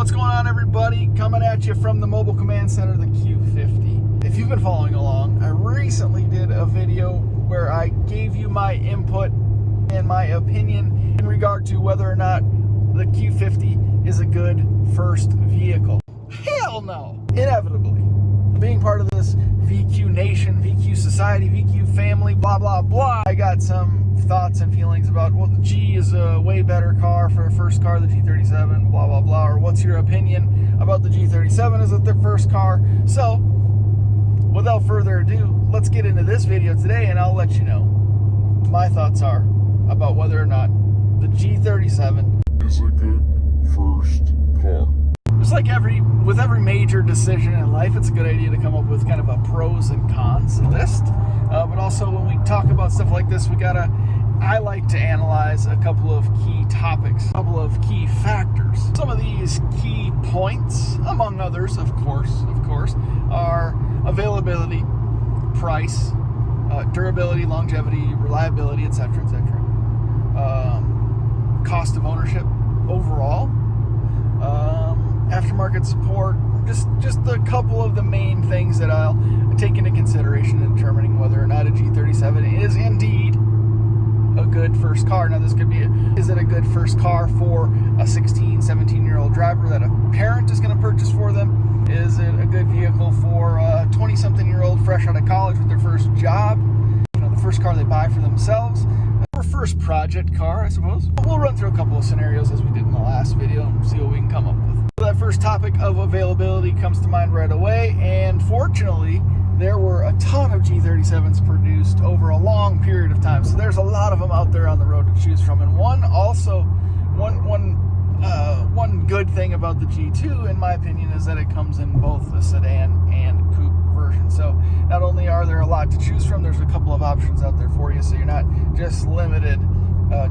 What's going on, everybody? Coming at you from the Mobile Command Center, the Q50. If you've been following along, I recently did a video where I gave you my input and my opinion in regard to whether or not the Q50 is a good first vehicle. Hell no! Inevitably. Being part of this VQ nation, VQ society, VQ family, blah, blah, blah, I got some thoughts and feelings about, well, the G is a way better car for a first car, the G37, blah, blah, blah, or what's your opinion about the G37 as the first car? So, without further ado, let's get into this video today, and I'll let you know my thoughts are about whether or not the G37 is a good first car. Just like with every major decision in life, it's a good idea to come up with kind of a pros and cons list. But also when we talk about stuff like this, I like to analyze a couple of key topics, a couple of key factors. Some of these key points, among others, of course, are availability, price, durability, longevity, reliability, etc., cost of ownership overall, aftermarket support, just a couple of the main things that I'll take into consideration in determining whether or not a G37 is indeed a good first car. Now, this could be, is it a good first car for a 16, 17-year-old driver that a parent is going to purchase for them? Is it a good vehicle for a 20-something-year-old fresh out of college with their first job? You know, the first car they buy for themselves? Or first project car, I suppose. We'll run through a couple of scenarios as we did in the last video and see what we can come up with. So that first topic of availability comes to mind right away, and fortunately, there were a ton of G37s produced over a long period of time. So there's a lot of them out there on the road to choose from. And one good thing about the G2, in my opinion, is that it comes in both the sedan and coupe version. So not only are there a lot to choose from, there's a couple of options out there for you. So you're not just limited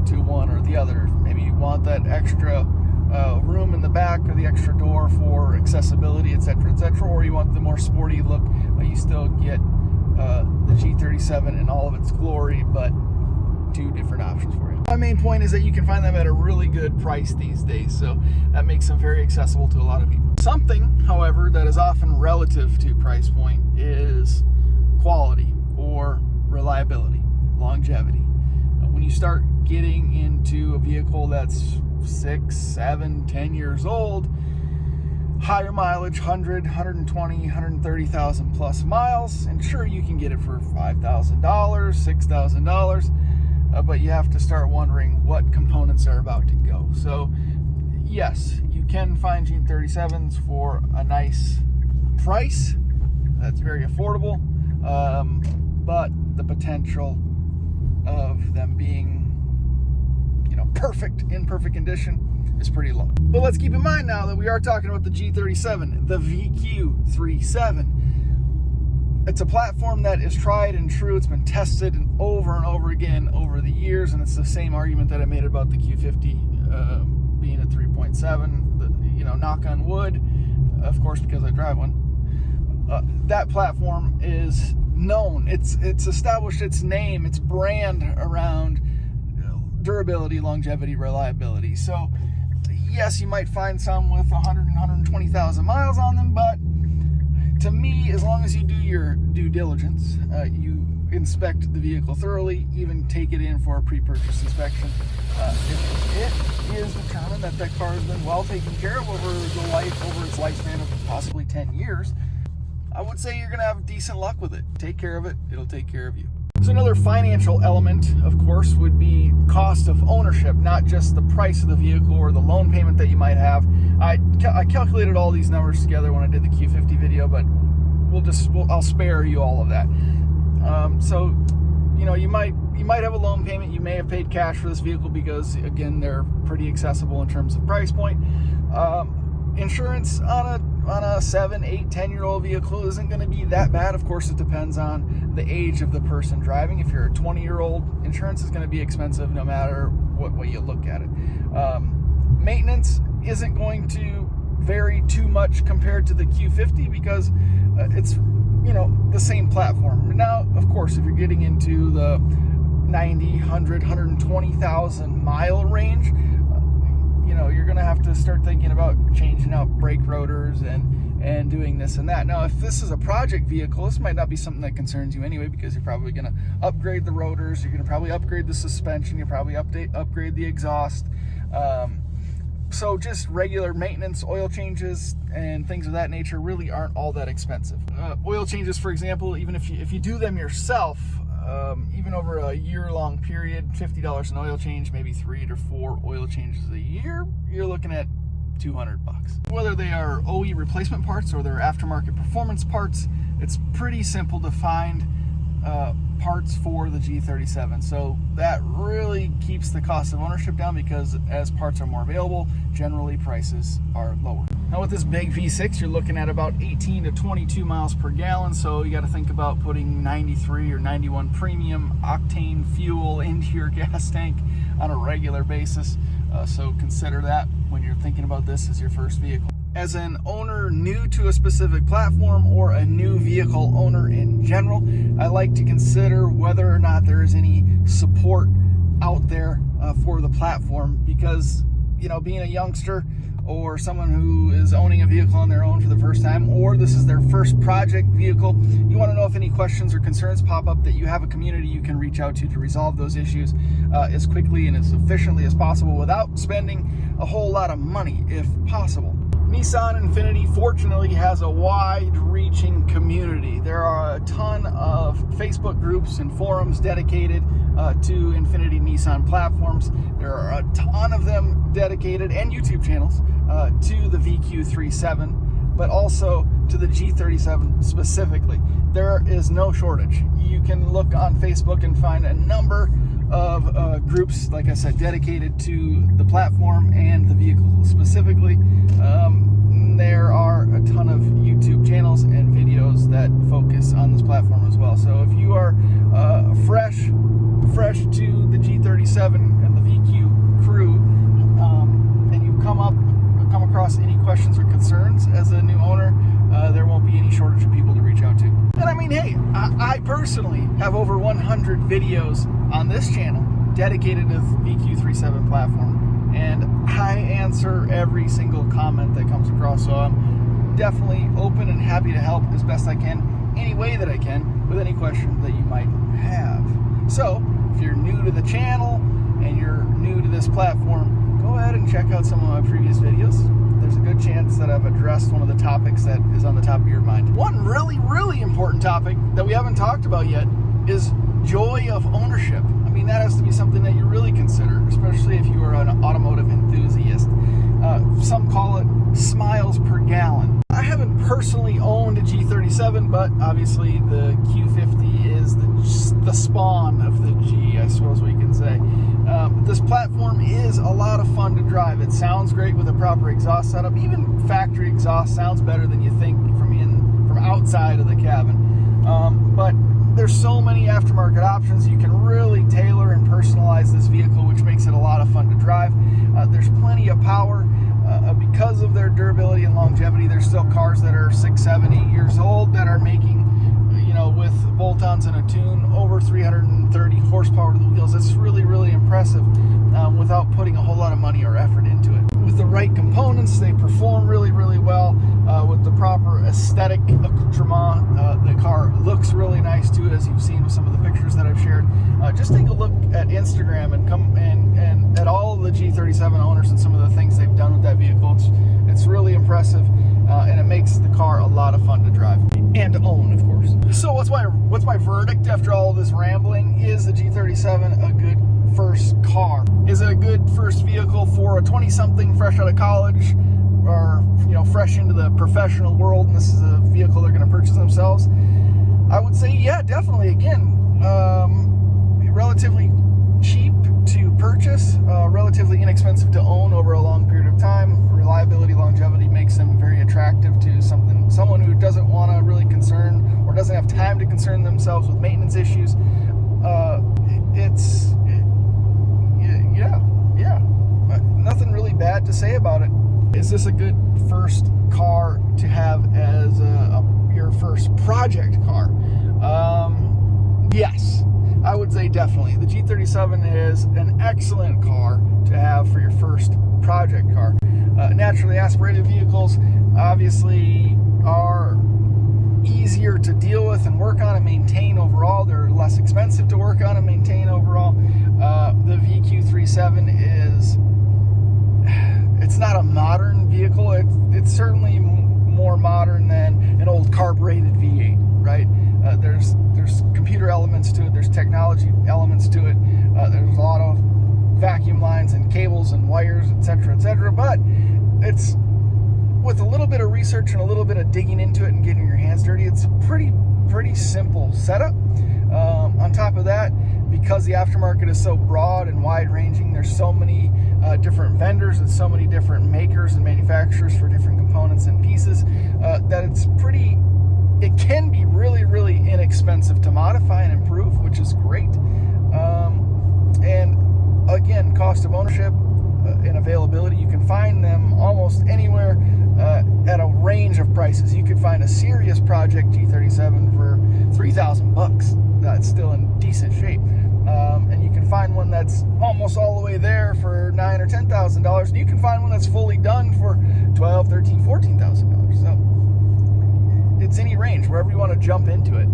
to one or the other. Maybe you want that extra room in the back or the extra door for accessibility, etc., or you want the more sporty look, but you still get the G37 in all of its glory, but two different options for you. My main point is that you can find them at a really good price these days, so that makes them very accessible to a lot of people. Something, however, that is often relative to price point is quality or reliability, longevity. When you start getting into a vehicle that's 6, 7, 10 years old, higher mileage, 100, 120, 130,000 plus miles, and sure, you can get it for $5,000, $6,000, but you have to start wondering what components are about to go. So yes, you can find G37s for a nice price that's very affordable, but the potential of them being in perfect condition is pretty low. But let's keep in mind now that we are talking about the G37, the VQ37. It's a platform that is tried and true. It's been tested and over again over the years, and it's the same argument that I made about the Q50 being a 3.7. Knock on wood, of course, because I drive one. That platform is known. It's established its name, its brand around durability, longevity, reliability. So yes, you might find some with 100 and 120,000 miles on them, but to me, as long as you do your due diligence, you inspect the vehicle thoroughly, even take it in for a pre-purchase inspection, if it is determined that that car has been well taken care of over its lifespan of possibly 10 years, I would say you're going to have decent luck with it. Take care of it, it'll take care of you. So another financial element, of course, would be cost of ownership, not just the price of the vehicle or the loan payment that you might have. I calculated all these numbers together when I did the Q50 video, but I'll spare you all of that. So you might have a loan payment. You may have paid cash for this vehicle because, again, they're pretty accessible in terms of price point. Insurance on a 7, 8, 10-year-old vehicle isn't going to be that bad. Of course, it depends on the age of the person driving. If you're a 20-year-old, insurance is going to be expensive no matter what way you look at it. Maintenance isn't going to vary too much compared to the Q50 because it's the same platform. Now, of course, if you're getting into the 90, 100, 120,000 mile range, you're going to have to start thinking about changing out brake rotors and doing this and that. Now, if this is a project vehicle, this might not be something that concerns you anyway, because you're probably going to upgrade the rotors, you're going to probably upgrade the suspension, you'll probably upgrade the exhaust. So just regular maintenance, oil changes, and things of that nature really aren't all that expensive. Oil changes, for example, even if you do them yourself, even over a year-long period, $50 an oil change, maybe 3 to 4 oil changes a year, you're looking at $200. Whether they are OE replacement parts or they're aftermarket performance parts, it's pretty simple to find parts for the G37. So that really keeps the cost of ownership down, because as parts are more available, generally prices are lower. Now with this big V6, you're looking at about 18 to 22 miles per gallon. So you got to think about putting 93 or 91 premium octane fuel into your gas tank on a regular basis. So consider that when you're thinking about this as your first vehicle. As an owner new to a specific platform, or a new vehicle owner in general, I like to consider whether or not there is any support out there for the platform, because being a youngster or someone who is owning a vehicle on their own for the first time, or this is their first project vehicle, you want to know if any questions or concerns pop up, that you have a community you can reach out to resolve those issues as quickly and as efficiently as possible without spending a whole lot of money if possible. Nissan Infiniti fortunately has a wide-reaching community. There are a ton of Facebook groups and forums dedicated to Infiniti Nissan platforms. There are a ton of them dedicated, and YouTube channels, to the VQ37, but also to the G37 specifically. There is no shortage. You can look on Facebook and find a number of groups, like I said, dedicated to the platform and the vehicle specifically. There are a ton of YouTube channels and videos that focus on this platform as well. So if you are fresh to the G37 and the VQ crew, and you come across any questions or concerns as a new owner, there won't be any shortage of people to reach out to. And I mean, hey, I personally have over 100 videos on this channel dedicated to the VQ37 platform, and I answer every single comment that comes across. So I'm definitely open and happy to help as best I can, any way that I can, with any question that you might have. So if you're new to the channel and you're new to this platform, go ahead and check out some of my previous videos. There's a good chance that I've addressed one of the topics that is on the top of your mind. One really, really important topic that we haven't talked about yet is joy of ownership. I mean, that has to be something that you really consider, especially if you are an automotive enthusiast. Some call it smiles per gallon. I haven't personally owned a G37, but obviously the Q50 is the spawn of the G, I suppose we can say. This platform is a lot of fun to drive. It sounds great with a proper exhaust setup. Even factory exhaust sounds better than you think from outside of the cabin. But there's so many aftermarket options. You can really tailor and personalize this vehicle, which makes it a lot of fun to drive. There's plenty of power. Because of their durability and longevity, there's still cars that are 6, 7, 8 years old that are making, with bolt-ons and a tune, over 330 horsepower to the wheels. It's really, really impressive without putting a whole lot of money or effort into it. With the right components, they perform really, really well. With the proper aesthetic accoutrement, the car looks really nice too, as you've seen with some of the pictures that I've shared. Just take a look at Instagram and at all of the G37 owners and some of the things they've done with that vehicle. It's really impressive, and it makes the car a lot of fun to drive and to own, of course. So what's my verdict after all of this rambling? Is the G37 a good first car? Is it a good first vehicle for a 20-something fresh out of college, or fresh into the professional world, and this is a vehicle they're going to purchase themselves? I would say, yeah, definitely. Again, relatively cheap to purchase, relatively inexpensive to own over a long period of time. Reliability, longevity makes them very attractive to someone who doesn't want to really concern, or doesn't have time to concern themselves with maintenance issues. Nothing really bad to say about it. Is this a good first car to have as your first project car? Yes, I would say definitely. The G37 is an excellent car to have for your first project car. Naturally aspirated vehicles obviously are easier to deal with and work on and maintain overall. They're less expensive to work on and maintain overall. The VQ37 is, it's not a modern vehicle. It's certainly more modern than an old carbureted V8, right? There's computer elements to it. There's technology elements to it. There's a lot of vacuum lines and cables and wires, etc., but it's, with a little bit of research and a little bit of digging into it and getting your hands dirty, it's a pretty simple setup. On top of that, because the aftermarket is so broad and wide-ranging, there's so many different vendors and so many different makers and manufacturers for different components and pieces, that it can be really inexpensive to modify and improve, which is great. And again, cost of ownership and availability, you can find them almost anywhere at a range of prices. You could find a serious project G37 for $3,000. That's still in decent shape. And you can find one that's almost all the way there for $9,000 or $10,000. And you can find one that's fully done for $12,000, $13,000, $14,000. So it's any range, wherever you want to jump into it.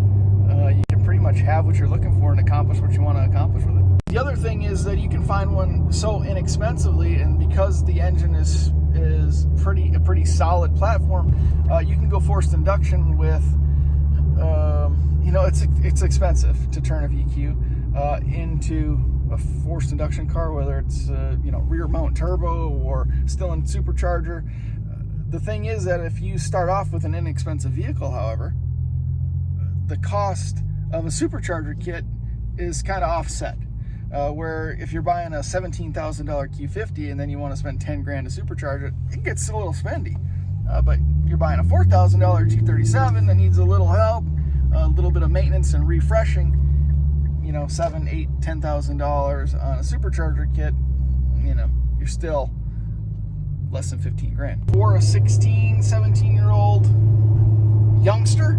You can pretty much have what you're looking for and accomplish what you want to accomplish with it. The other thing is that you can find one so inexpensively, and because the engine is a pretty solid platform, you can go forced induction with, it's expensive to turn a VQ into a forced induction car, whether it's rear mount turbo or still in supercharger. The thing is that if you start off with an inexpensive vehicle, however, the cost of a supercharger kit is kind of offset. Where if you're buying a $17,000 Q50 and then you want to spend $10,000 to supercharge it, it gets a little spendy. But you're buying a $4,000 G37 that needs a little help, a little bit of maintenance and refreshing, $7,000, $8,000, $10,000 on a supercharger kit, you're still less than $15,000. For a 16, 17-year-old youngster,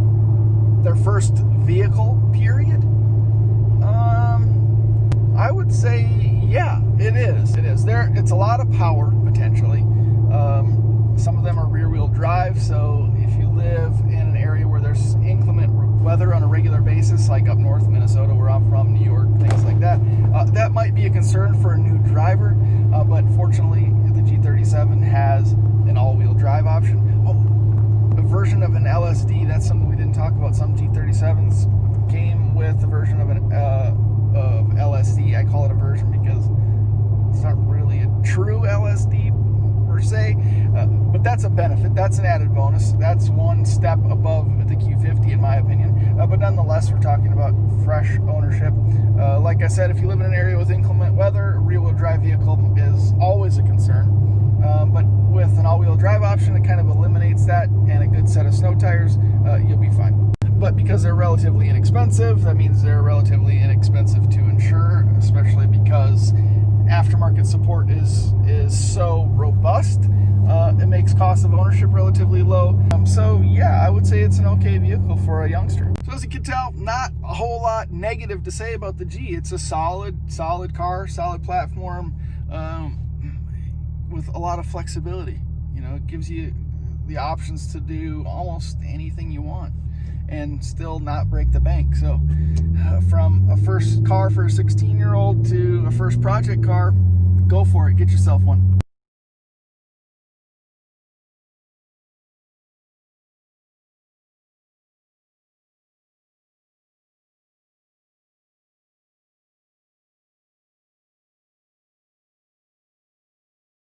their first vehicle, period, I would say, yeah, it is. It's a lot of power, potentially. Some of them are rear-wheel drive, so if you live in an area where there's inclement weather on a regular basis, like up north, Minnesota, where I'm from, New York, things like that, that might be a concern for a new driver, but fortunately, the G37 has an all-wheel drive option. Oh, a version of an LSD, that's something we didn't talk about. Some G37s came with a version of of LSD. I call it a version because it's not really a true LSD per se, but that's a benefit. That's an added bonus. That's one step above the Q50 in my opinion, but nonetheless, we're talking about fresh ownership. Like I said, if you live in an area with inclement weather, a rear-wheel drive vehicle is always a concern, but with an all-wheel drive option, it kind of eliminates that, and a good set of snow tires, you'll be fine. But because they're relatively inexpensive, that means they're relatively inexpensive to insure, especially because aftermarket support is so robust. It makes cost of ownership relatively low. So yeah, I would say it's an okay vehicle for a youngster. So as you can tell, not a whole lot negative to say about the G. It's a solid car, solid platform, with a lot of flexibility. It gives you the options to do almost anything you want and still not break the bank. So from a first car for a 16-year-old to a first project car, go for it. Get yourself one.